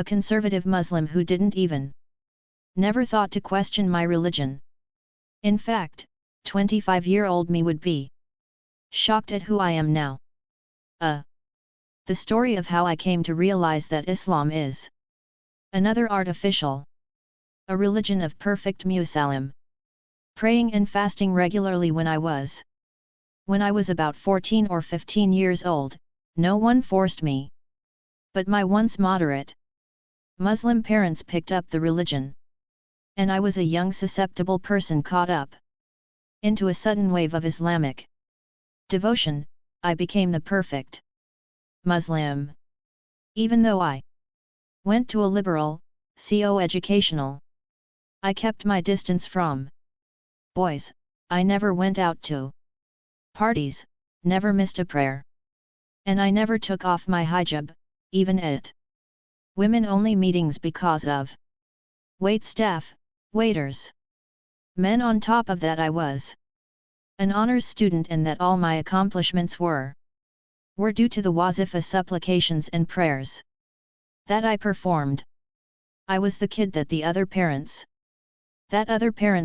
a conservative Muslim who didn't even never thought to question my religion. In fact, 25-year-old me would be shocked at who I am now. The story of how I came to realize that Islam is another artificial, a religion of perfect musallam. Praying and fasting regularly when I was about 14 or 15 years old, no one forced me. But my once moderate Muslim parents picked up the religion. And I was a young susceptible person caught up into a sudden wave of Islamic devotion. I became the perfect Muslim. Even though I went to a liberal, educational, I kept my distance from boys. I never went out to parties, never missed a prayer. And I never took off my hijab, even at women-only meetings because of wait staff, waiters. Men. On top of that, I was an honors student, and that all my accomplishments were due to the wazifa supplications and prayers that I performed. I was the kid that other parents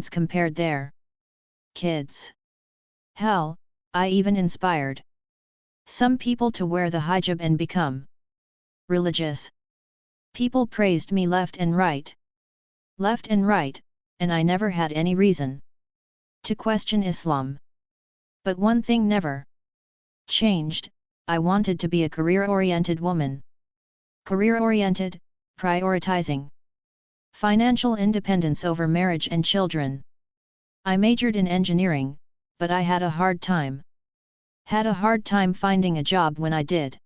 compared their kids. Hell, I even inspired some people to wear the hijab and become religious. People praised me left and right, and I never had any reason to question Islam. But one thing never changed: I wanted to be a career-oriented woman. Career-oriented, prioritizing financial independence over marriage and children. I majored in engineering, but I had a hard time finding a job when I did.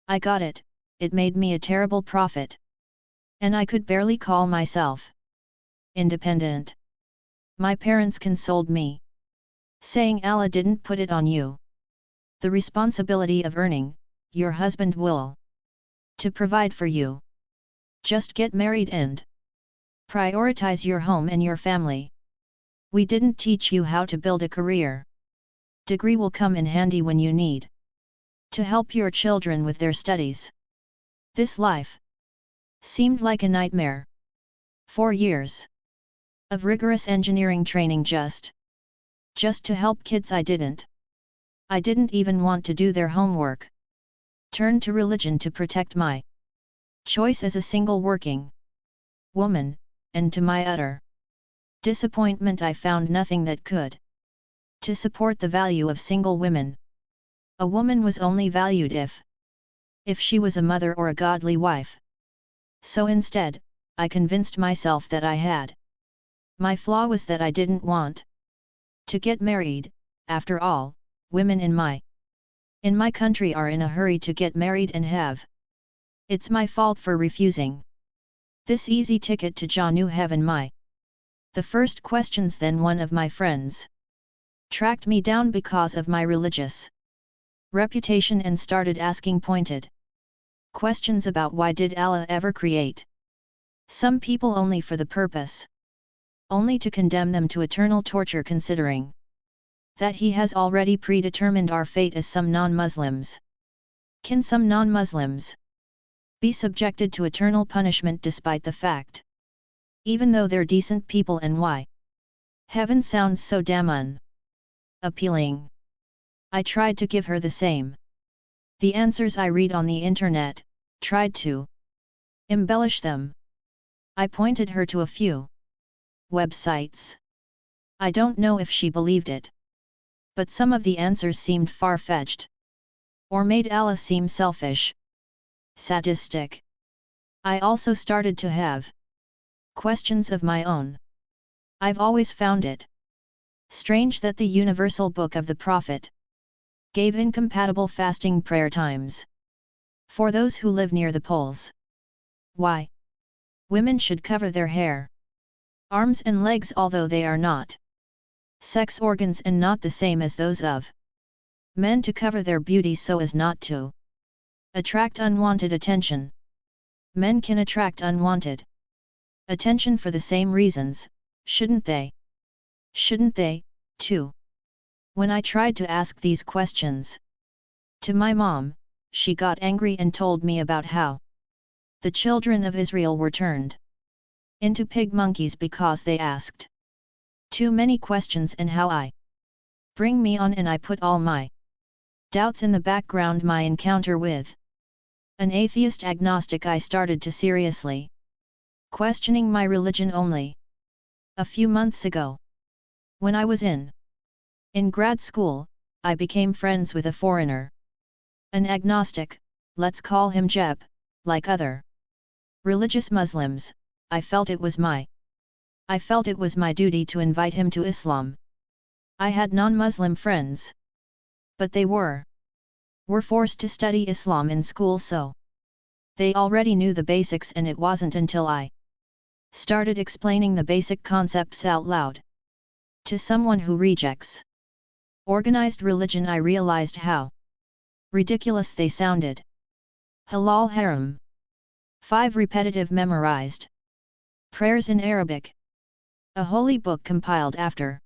I got it, it made me a terrible profit. And I could barely call myself independent. My parents consoled me, saying Allah didn't put it on you. The responsibility of earning, your husband will to provide for you. Just get married and prioritize your home and your family. We didn't teach you how to build a career. Degree will come in handy when you need to help your children with their studies. This life seemed like a nightmare. 4 years of rigorous engineering training just to help kids I didn't even want to do their homework. Turned to religion to protect my choice as a single working woman, and to my utter disappointment I found nothing that could to support the value of single women. A woman was only valued if she was a mother or a godly wife. So instead, I convinced myself that I had. My flaw was that I didn't want to get married. After all, women in my country are in a hurry to get married and have. It's my fault for refusing this easy ticket to Jahannam heaven. The first questions. Then one of my friends tracked me down because of my religious reputation and started asking pointed questions about why did Allah ever create some people only for the purpose only to condemn them to eternal torture, considering that He has already predetermined our fate as some non-Muslims. Can some non-Muslims be subjected to eternal punishment despite the fact, even though they're decent people, and why? Heaven sounds so damn appealing. I tried to give her the same. The answers I read on the internet, tried to embellish them. I pointed her to a few websites. I don't know if she believed it, but some of the answers seemed far-fetched, or made Allah seem selfish, sadistic. I also started to have questions of my own. I've always found it strange that the universal book of the Prophet gave incompatible fasting prayer times for those who live near the poles. Why? Women should cover their hair, arms and legs, although they are not sex organs and not the same as those of men to cover their beauty so as not to attract unwanted attention. Men can attract unwanted attention for the same reasons, shouldn't they? Shouldn't they, too? When I tried to ask these questions to my mom, she got angry and told me about how The children of Israel were turned into pig monkeys because they asked too many questions, and how I bring me on, and I put all my doubts in the background. My encounter with an atheist agnostic, I started to seriously questioning my religion only a few months ago. When I was in grad school, I became friends with a foreigner, an agnostic, let's call him Jeb. Like other religious Muslims, I felt it was my duty to invite him to Islam. I had non-Muslim friends, but they were forced to study Islam in school, so they already knew the basics, and it wasn't until I started explaining the basic concepts out loud to someone who rejects organized religion, I realized how ridiculous they sounded. Halal haram. 5 repetitive memorized prayers in Arabic. A holy book compiled after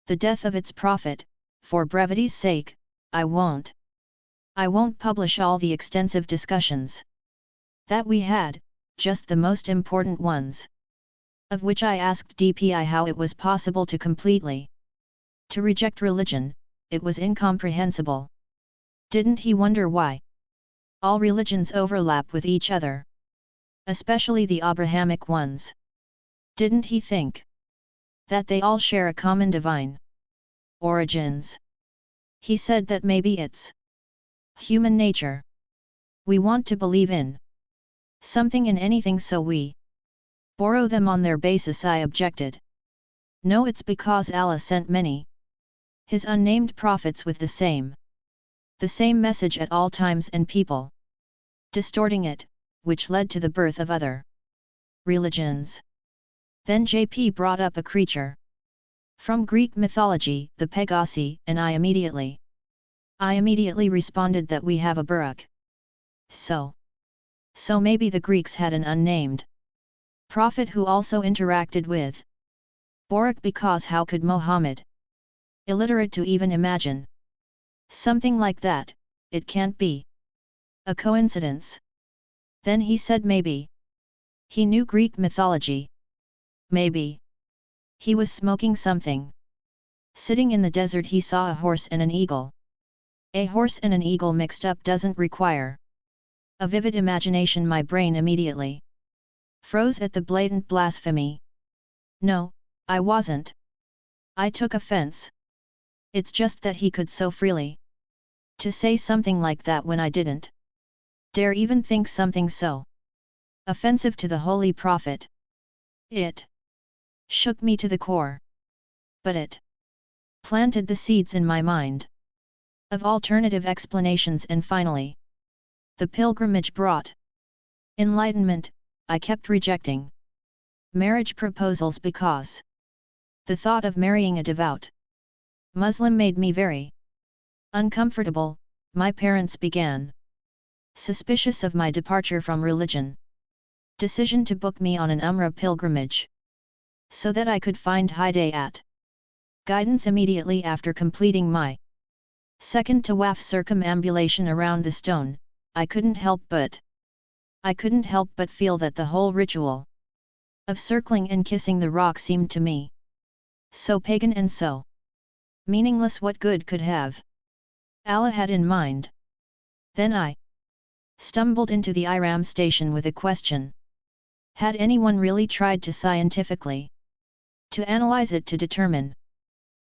the death of its prophet. For brevity's sake, I won't publish all the extensive discussions that we had, just the most important ones, of which I asked DPI how it was possible to completely reject religion. It was incomprehensible. Didn't he wonder why all religions overlap with each other, especially the Abrahamic ones? Didn't he think that they all share a common divine origins? He said that maybe it's human nature. We want to believe in something in anything, so we borrow them on their basis. I objected. No, it's because Allah sent many His unnamed prophets with the same message at all times, and people distorting it, which led to the birth of other religions. Then JP brought up a creature from Greek mythology, the Pegasi, and I immediately responded that we have a Buruk. So maybe the Greeks had an unnamed prophet who also interacted with Boruk, because how could Mohammed, illiterate to even imagine something like that? It can't be a coincidence. Then he said maybe he knew Greek mythology. Maybe he was smoking something. Sitting in the desert, he saw a horse and an eagle. A horse and an eagle mixed up doesn't require a vivid imagination. My brain immediately froze at the blatant blasphemy. No, I wasn't. I took offense. It's just that he could so freely to say something like that when I didn't dare even think something so offensive to the Holy Prophet. It shook me to the core. But it planted the seeds in my mind of alternative explanations, and finally the pilgrimage brought enlightenment. I kept rejecting marriage proposals because the thought of marrying a devout Muslim made me very uncomfortable. My parents began suspicious of my departure from religion. Decision to book me on an Umrah pilgrimage so that I could find hidayat guidance immediately after completing my second tawaf circumambulation around the stone. I couldn't help but feel that the whole ritual of circling and kissing the rock seemed to me so pagan and so meaningless. What good could have Allah had in mind? Then I stumbled into the Iram station with a question. Had anyone really tried to scientifically to analyze it to determine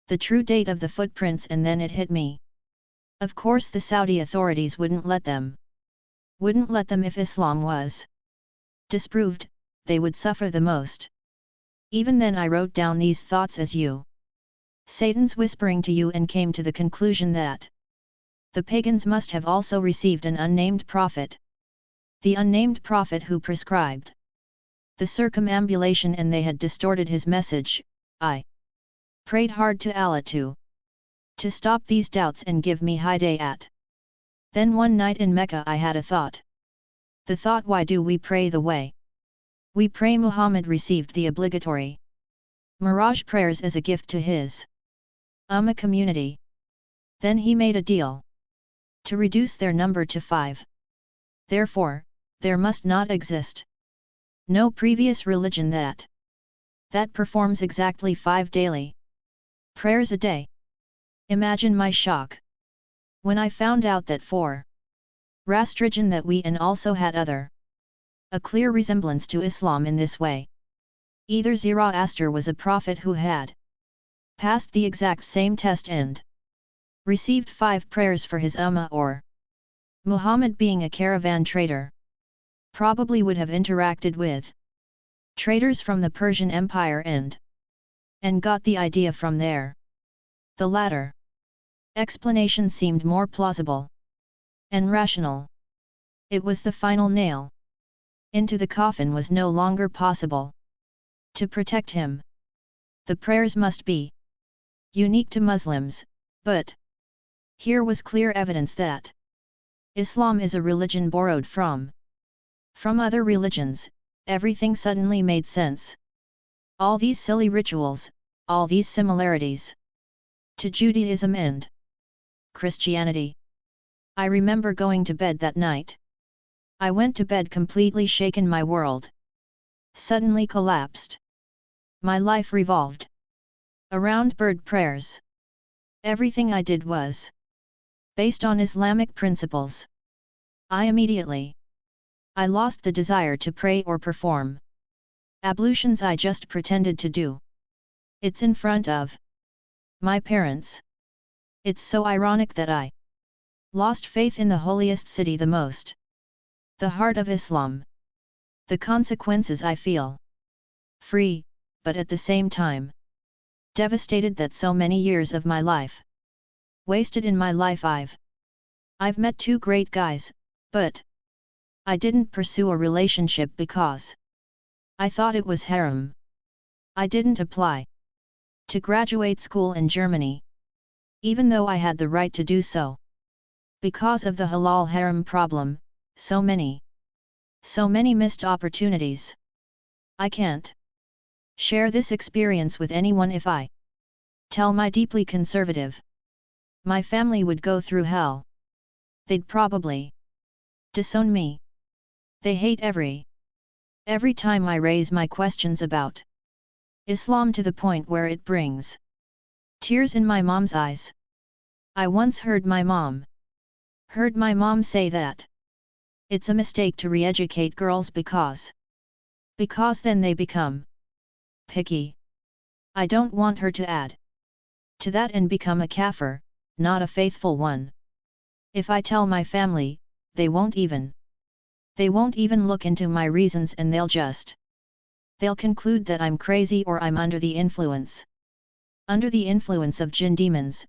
the true date of the footprints? And then it hit me. Of course the Saudi authorities wouldn't let them. If Islam was disproved, they would suffer the most. Even then I wrote down these thoughts as you Satan's whispering to you, and came to the conclusion that the pagans must have also received an unnamed prophet. The unnamed prophet who prescribed the circumambulation, and they had distorted his message. I prayed hard to Allah to stop these doubts and give me hidayat. Then one night in Mecca I had a thought. The thought, why do we pray the way we pray? Muhammad received the obligatory Miraj prayers as a gift to his Ummah community. Then he made a deal to reduce their number to 5. Therefore, there must not exist no previous religion that performs exactly 5 daily prayers a day. Imagine my shock when I found out that for Rastrigan that we and also had a clear resemblance to Islam in this way. Either Zoroaster was a prophet who had passed the exact same test and received 5 prayers for his ummah, or Muhammad, being a caravan trader, probably would have interacted with traders from the Persian Empire and got the idea from there. The latter explanation seemed more plausible and rational. It was the final nail into the coffin. Was no longer possible to protect him. The prayers must be unique to Muslims, but here was clear evidence that Islam is a religion borrowed from other religions. Everything suddenly made sense. All these silly rituals, all these similarities to Judaism and Christianity. I remember going to bed that night. I went to bed completely shaken. My world suddenly collapsed. My life revolved around bird prayers. Everything I did was based on Islamic principles. I lost the desire to pray or perform ablutions I just pretended to do. It's in front of my parents. It's so ironic that I lost faith in the holiest city the most. The heart of Islam. The consequences, I feel free, but at the same time devastated that so many years of my life wasted in my life. I've met 2 great guys, but I didn't pursue a relationship because I thought it was haram. I didn't apply to graduate school in Germany, even though I had the right to do so. Because of the halal haram problem, so many missed opportunities. I can't share this experience with anyone. If I tell my deeply conservative, my family would go through hell. They'd probably disown me. They hate every time I raise my questions about Islam, to the point where it brings tears in my mom's eyes. I once heard my mom say that it's a mistake to re-educate girls because then they become picky. I don't want her to add to that and become a kafir, not a faithful one. If I tell my family, they won't even look into my reasons, and they'll conclude that I'm crazy or I'm under the influence of jinn demons.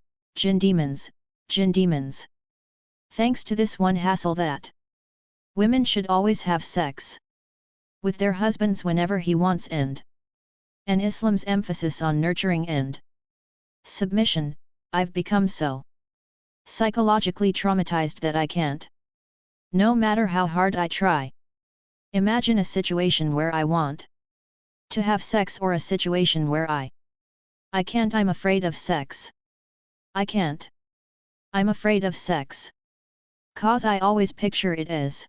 Thanks to this one hassle that women should always have sex with their husbands whenever he wants, and Islam's emphasis on nurturing and submission, I've become so psychologically traumatized that I can't, no matter how hard I try, imagine a situation where I want to have sex, or a situation where I can't. I'm afraid of sex. I can't. I'm afraid of sex. 'Cause I always picture it as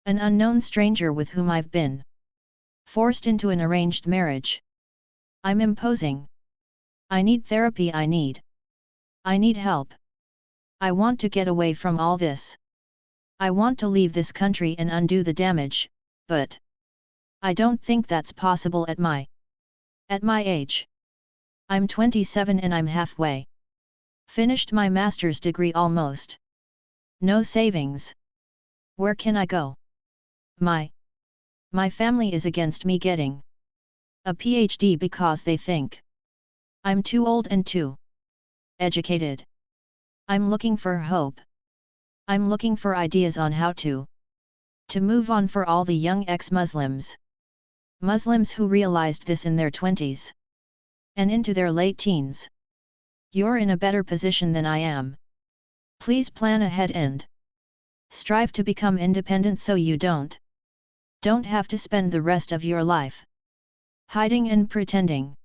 an unknown stranger with whom I've been forced into an arranged marriage. I'm imposing. I need therapy. I need help. I want to get away from all this. I want to leave this country and undo the damage, but I don't think that's possible at my age. I'm 27 and I'm halfway finished my master's degree almost. No savings. Where can I go? My family is against me getting a PhD because they think I'm too old and too educated. I'm looking for hope. I'm looking for ideas on how to move on for all the young ex-Muslims. Muslims who realized this in their 20s and into their late teens. You're in a better position than I am. Please plan ahead and strive to become independent so you don't have to spend the rest of your life hiding and pretending.